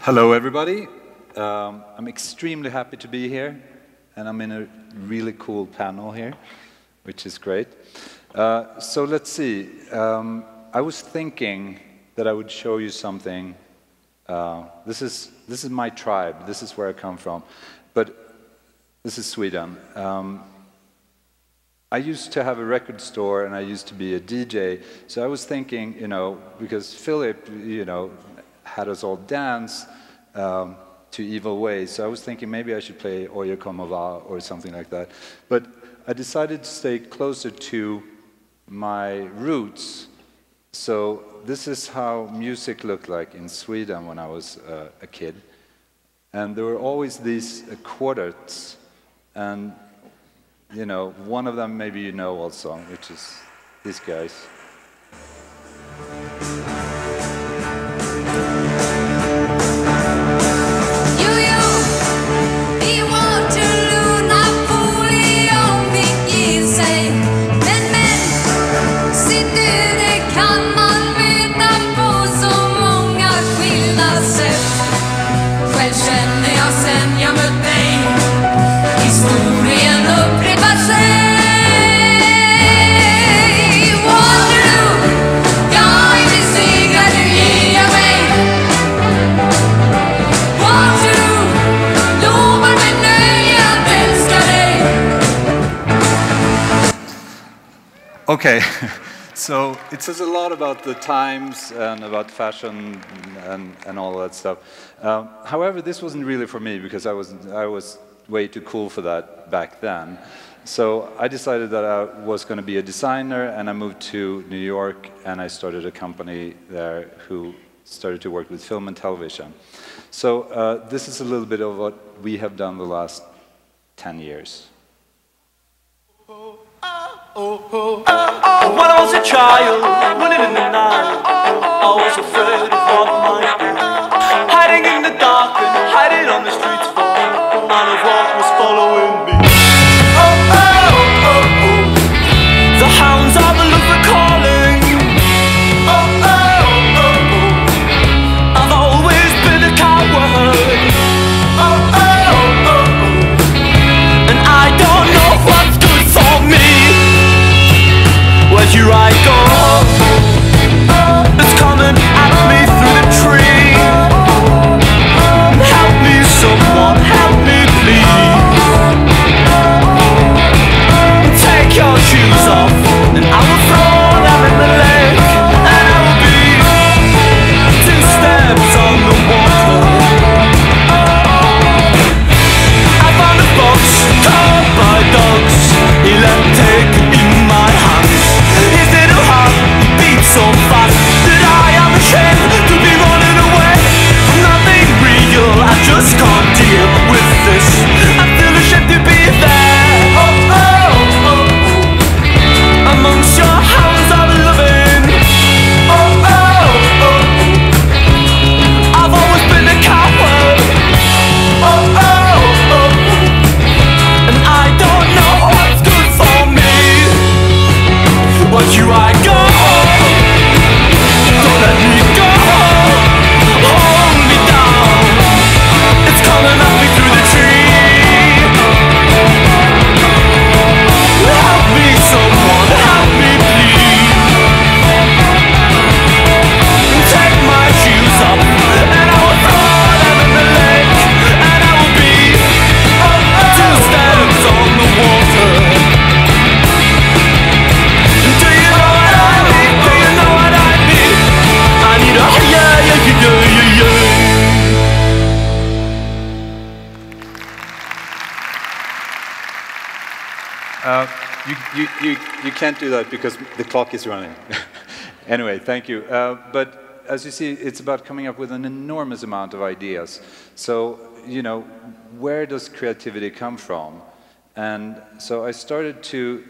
Hello, everybody. I'm extremely happy to be here, and I'm in a really cool panel here, which is great. So let's see. I was thinking that I would show you something. This is my tribe. This is where I come from, but this is Sweden. I used to have a record store, and I used to be a DJ. So I was thinking, you know, because Philip, you know, had us all dance to Evil Ways. So I was thinking maybe I should play Oye Como Va or something like that. But I decided to stay closer to my roots. So this is how music looked like in Sweden when I was a kid. And there were always these quartets. And, you know, one of them maybe you know also, which is these guys. Okay, so it says a lot about the times and about fashion and all that stuff. However, this wasn't really for me because I was way too cool for that back then. So I decided that I was going to be a designer, and I moved to New York, and I started a company there who started to work with film and television. So this is a little bit of what we have done the last 10 years. When I was a child, running in the night, I was afraid of what might be. Hiding in the dark and hiding on the streets for none of what was following me. The hounds of the love were calling. I've always been a coward. And I don't know what's good for me. Here I go, it's coming at me through the tree. Help me, someone, help me, please. Take your shoes off, and I will throw them in the lake, and I will be 2 steps on the water. I found a box covered by dogs. He let take in my hands. So fast that I am ashamed to be running away from nothing real. I just can't deal with this. I feel ashamed to be there. Amongst your hounds of loving. I've always been a coward. And I don't know what's good for me. What you I go. Let me go, hold me down. It's coming at me through the tree. Help me, someone, help me, please. Take my shoes off, and I will throw them in the lake, and I will be 2 steps on the water. Do you know what I mean? Do you know what I mean? I need a You can't do that because the clock is running. Anyway, thank you. But as you see, it's about coming up with an enormous amount of ideas. So, you know, where does creativity come from? And so I started to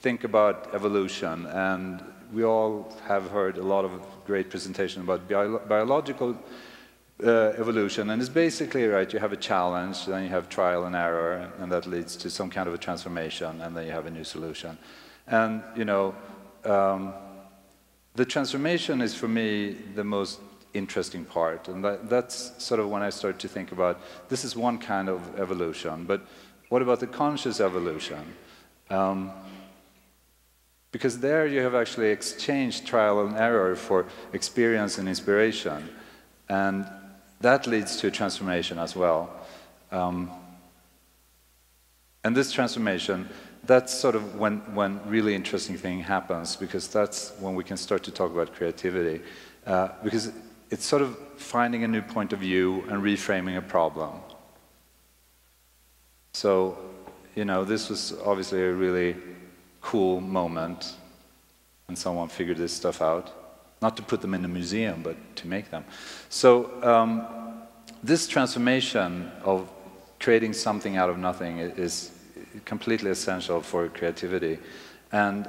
think about evolution, and we all have heard a lot of great presentation about biological evolution, and it's basically, right, you have a challenge, then you have trial and error, and that leads to some kind of a transformation, and then you have a new solution. And, you know, the transformation is, for me, the most interesting part. And that's sort of when I started to think about, this is one kind of evolution, but what about the conscious evolution? Because there you have actually exchanged trial and error for experience and inspiration. And that leads to a transformation as well. And this transformation, that's sort of when really interesting thing happens, because that's when we can start to talk about creativity. Because it's sort of finding a new point of view and reframing a problem. So, you know, this was obviously a really cool moment when someone figured this stuff out. Not to put them in a museum, but to make them. So, this transformation of creating something out of nothing is completely essential for creativity. And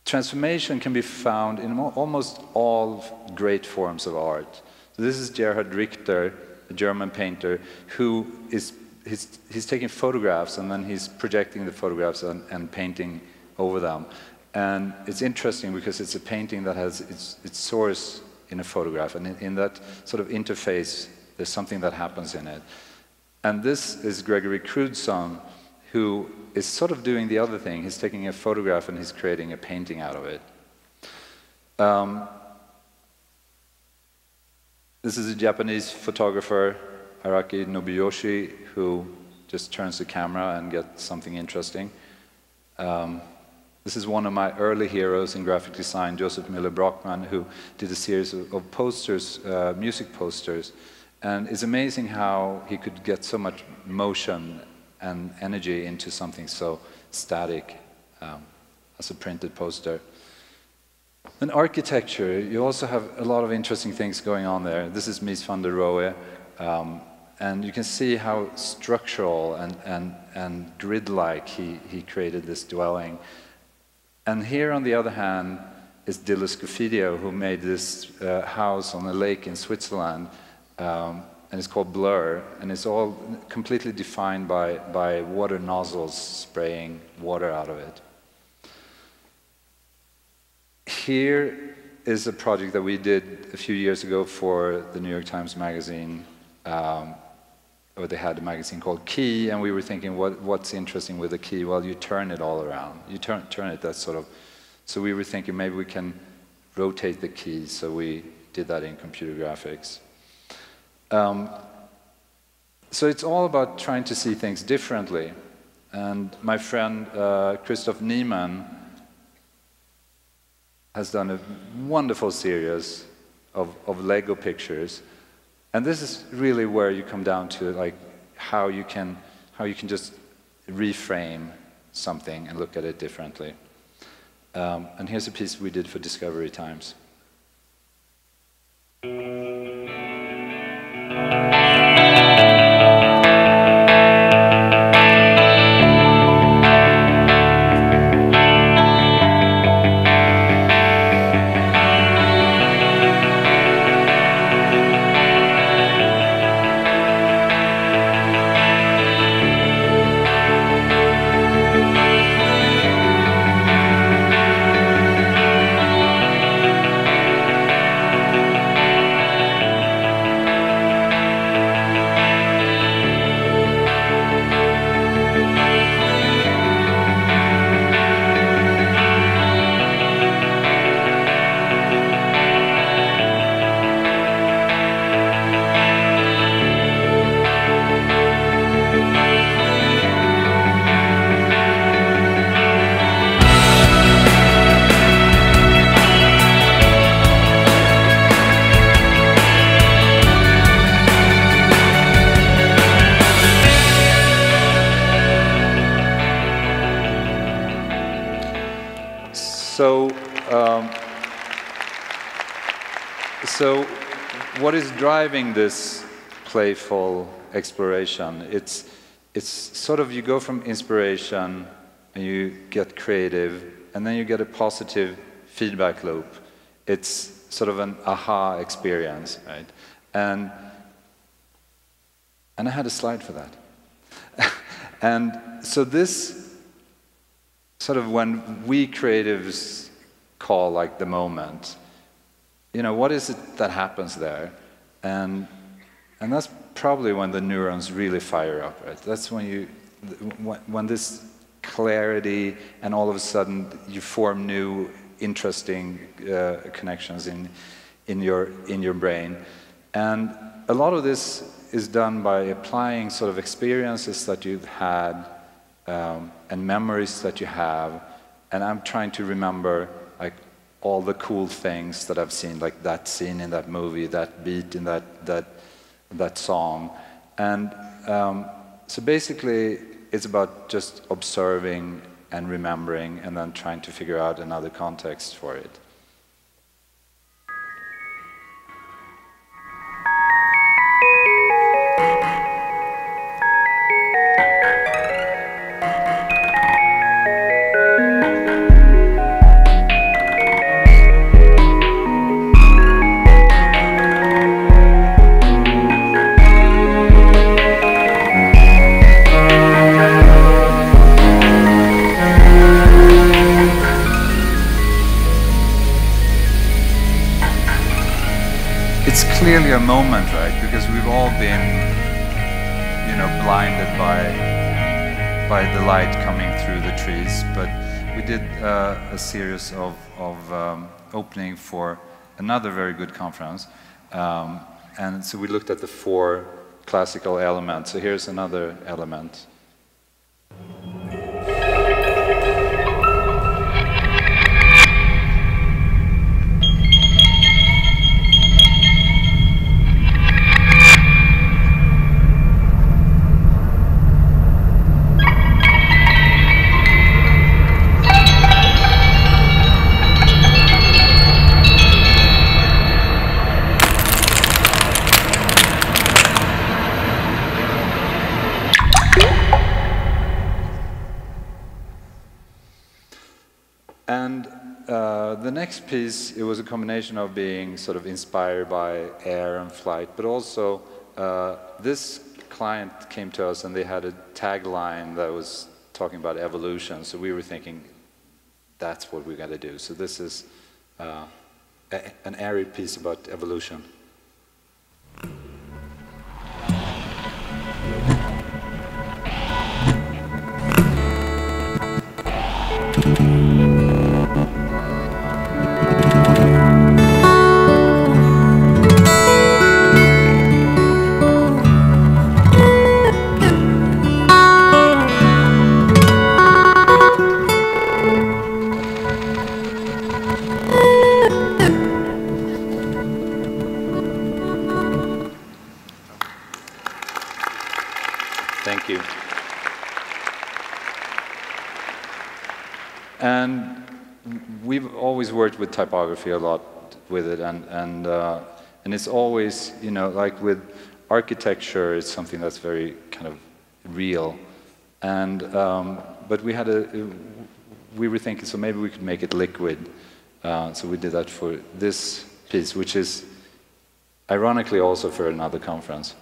transformation can be found in almost all great forms of art. So this is Gerhard Richter, a German painter, who is he's taking photographs and then he's projecting the photographs and painting over them. And it's interesting because it's a painting that has its source in a photograph, and in that sort of interface, there's something that happens in it. And this is Gregory Crewdson, who is sort of doing the other thing. He's taking a photograph and he's creating a painting out of it. This is a Japanese photographer, Araki Nobuyoshi, who just turns the camera and gets something interesting. This is one of my early heroes in graphic design, Joseph Miller Brockman, who did a series of posters, music posters. And it's amazing how he could get so much motion and energy into something so static as a printed poster. In architecture, you also have a lot of interesting things going on there. This is Mies van der Rohe, and you can see how structural and grid-like he created this dwelling. And here, on the other hand, is Dille Scofidio, who made this house on a lake in Switzerland, and it's called Blur, and it's all completely defined by water nozzles spraying water out of it. Here is a project that we did a few years ago for the New York Times Magazine, or they had a magazine called Key, and we were thinking, what's interesting with the key? Well, you turn it all around. You turn it, that's sort of... So we were thinking maybe we can rotate the key, so we did that in computer graphics. So it's all about trying to see things differently. And my friend Christoph Niemann has done a wonderful series of Lego pictures. And this is really where you come down to like how you can just reframe something and look at it differently. And here's a piece we did for Discovery Times. So what is driving this playful exploration? It's sort of you go from inspiration and you get creative and then you get a positive feedback loop. It's sort of an aha experience, right? And I had a slide for that. And so this sort of when we creatives call like the moment, you know, what is it that happens there? And that's probably when the neurons really fire up, right? That's when you, when this clarity, and all of a sudden you form new, interesting connections in your brain. And a lot of this is done by applying sort of experiences that you've had and memories that you have. And I'm trying to remember like all the cool things that I've seen, like that scene in that movie, that beat in that song. And so basically it's about just observing and remembering and then trying to figure out another context for it. It's clearly a moment, right? Because we've all been, you know, blinded by the light coming through the trees. But we did a series of opening for another very good conference, and so we looked at the 4 classical elements. So here's another element. And the next piece, it was a combination of being sort of inspired by air and flight, but also this client came to us and they had a tagline that was talking about evolution. So we were thinking, that's what we got to do. So this is an airy piece about evolution. Thank you. And we've always worked with typography a lot with it, and it's always, you know, like with architecture, it's something that's very kind of real. And but we were thinking, so maybe we could make it liquid. So we did that for this piece, which is ironically also for another conference.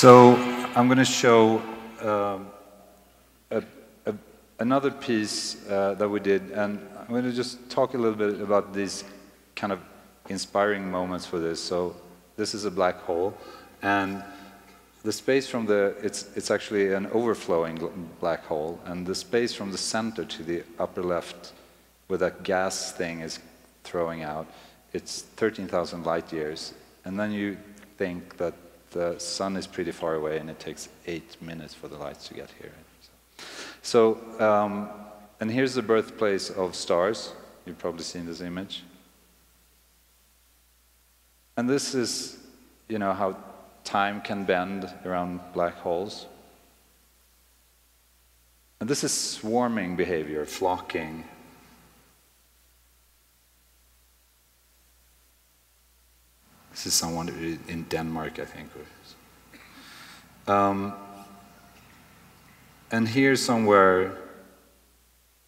So I'm going to show another piece that we did, and I'm going to just talk a little bit about these kind of inspiring moments for this. So this is a black hole, and the space from it's actually an overflowing black hole, and the space from the center to the upper left, where that gas thing is throwing out, it's 13,000 light years. And then you think that the sun is pretty far away and it takes 8 minutes for the lights to get here. So, and here's the birthplace of stars. You've probably seen this image. And this is, you know, how time can bend around black holes. And this is swarming behavior, flocking. This is someone in Denmark, I think. And here somewhere,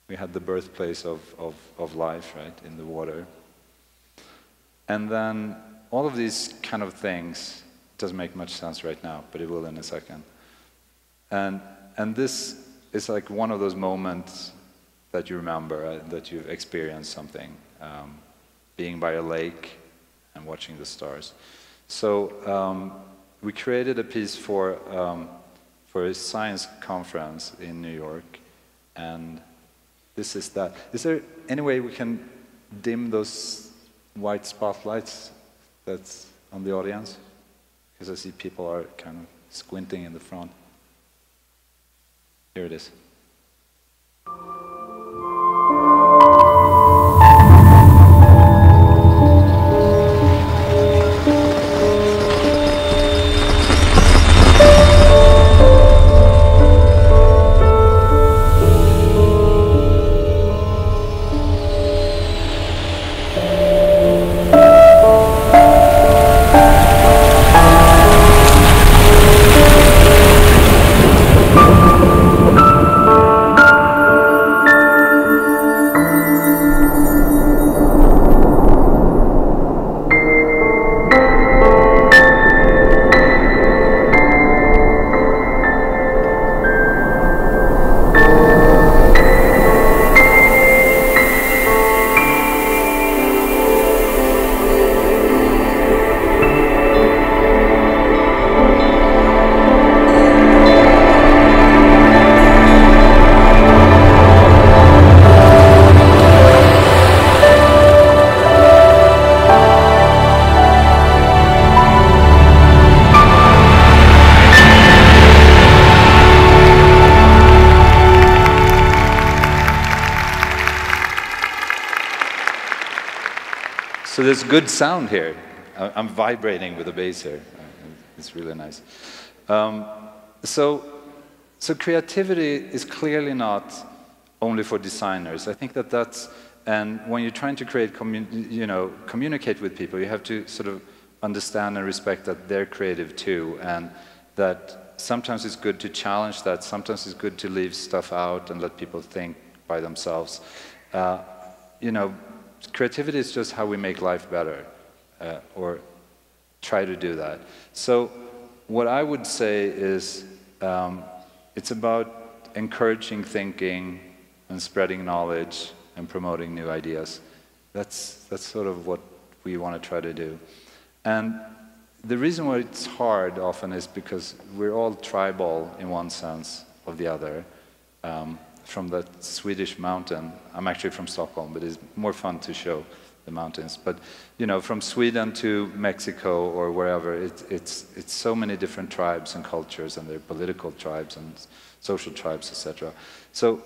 we had the birthplace of life, right, in the water. And then all of these kind of things, doesn't make much sense right now, but it will in a second. And this is like one of those moments that you remember, that you've experienced something, being by a lake and watching the stars. So we created a piece for a science conference in New York, and this is that. Is there any way we can dim those white spotlights that's on the audience? Because I see people are kind of squinting in the front. Here it is. So there's good sound here. I'm vibrating with the bass here. It's really nice. So creativity is clearly not only for designers. I think that's, and when you're trying to create, communicate with people, you have to sort of understand and respect that they're creative too, and that sometimes it's good to challenge that, sometimes it's good to leave stuff out and let people think by themselves. Creativity is just how we make life better, or try to do that. So what I would say is it's about encouraging thinking and spreading knowledge and promoting new ideas. That's sort of what we want to try to do. And the reason why it's hard often is because we're all tribal in one sense of the other. From the Swedish mountain, I'm actually from Stockholm, but it's more fun to show the mountains. But from Sweden to Mexico or wherever, it's so many different tribes and cultures, and they're political tribes and social tribes, etc. So,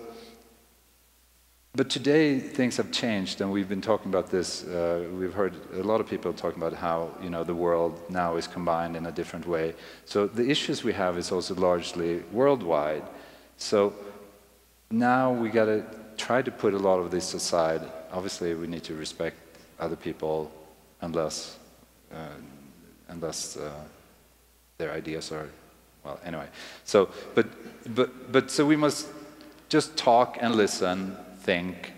but today things have changed, and we've been talking about this. We've heard a lot of people talking about how the world now is combined in a different way. So the issues we have is also largely worldwide. So now we got to try to put a lot of this aside. Obviously, we need to respect other people, unless their ideas are, well, anyway. So, but so we must just talk and listen, think,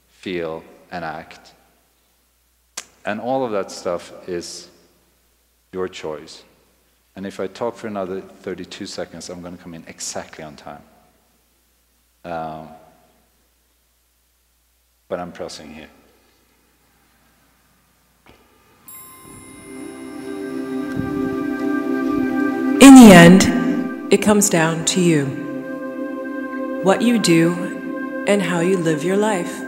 feel, and act. And all of that stuff is your choice. And if I talk for another 32 seconds, I'm going to come in exactly on time. But I'm pressing here. In the end, it comes down to you. What you do and how you live your life.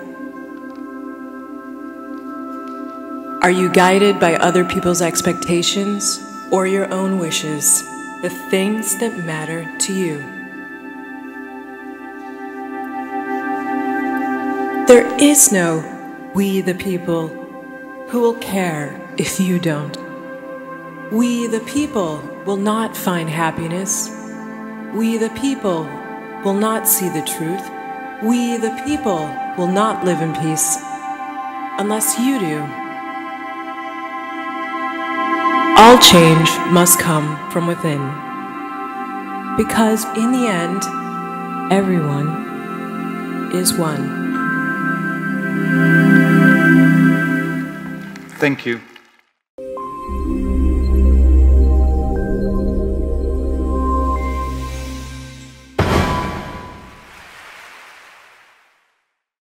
Are you guided by other people's expectations or your own wishes, the things that matter to you? There is no we the people who will care if you don't. We the people will not find happiness. We the people will not see the truth. We the people will not live in peace unless you do. All change must come from within, because in the end, everyone is one. Thank you.